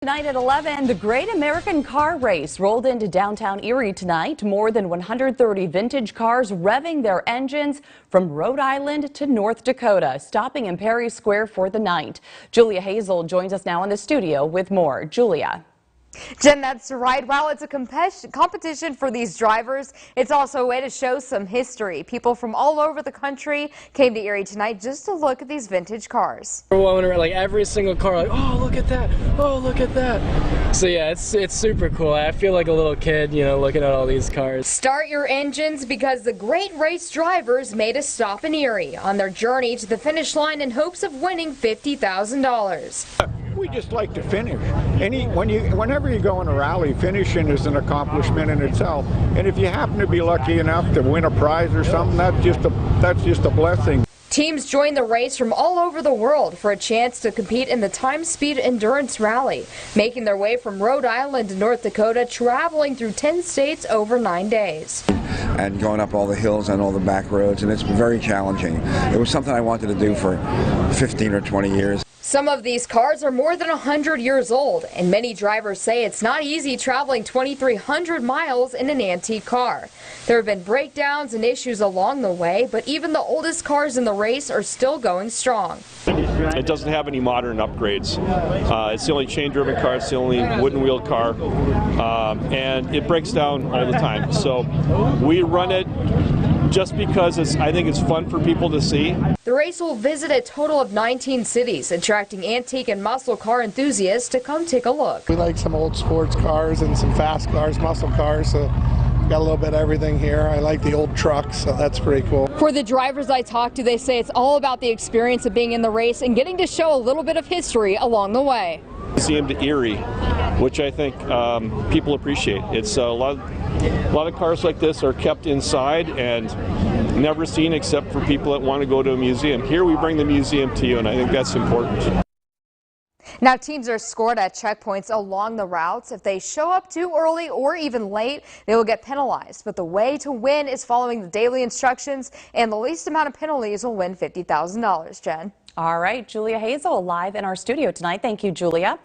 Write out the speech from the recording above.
Tonight at 11, the Great American Car Race rolled into downtown Erie tonight. More than 130 vintage cars revving their engines from Rhode Island to North Dakota, stopping in Perry Square for the night. Julia Hazel joins us now in the studio with more. Julia. Jen, that's right. While it's a competition for these drivers, it's also a way to show some history. People from all over the country came to Erie tonight just to look at these vintage cars. Like every single car, like, oh, look at that, oh, look at that. So yeah, it's super cool. I feel like a little kid, looking at all these cars. Start your engines, because the great race drivers made a stop in Erie on their journey to the finish line in hopes of winning $50,000. We just like to finish. Whenever you go in a rally, finishing is an accomplishment in itself. And if you happen to be lucky enough to win a prize or something, that's just a blessing. Teams join the race from all over the world for a chance to compete in the Time Speed Endurance Rally, making their way from Rhode Island to North Dakota, traveling through 10 states over 9 days. And going up all the hills and all the back roads, and it's very challenging. It was something I wanted to do for 15 or 20 years. Some of these cars are more than 100 years old, and many drivers say it's not easy traveling 2,300 miles in an antique car. There have been breakdowns and issues along the way, but even the oldest cars in the race are still going strong. It doesn't have any modern upgrades. It's the only chain-driven car, it's the only wooden-wheeled car, and it breaks down all the time. So we run it just because I think it's fun for people to see. The race will visit a total of 19 cities, attracting antique and muscle car enthusiasts to come take a look. We like some old sports cars and some fast cars, muscle cars, so got a little bit of everything here. I like the old trucks, so that's pretty cool. For the drivers I talked to, they say it's all about the experience of being in the race and getting to show a little bit of history along the way. Museum to Erie, which I think people appreciate. It's a lot of cars like this are kept inside and never seen except for people that want to go to a museum. Here we bring the museum to you, and I think that's important. Now, teams are scored at checkpoints along the routes. If they show up too early or even late, they will get penalized. But the way to win is following the daily instructions, and the least amount of penalties will win $50,000. Jen. All right, Julia Hazel live in our studio tonight. Thank you, Julia.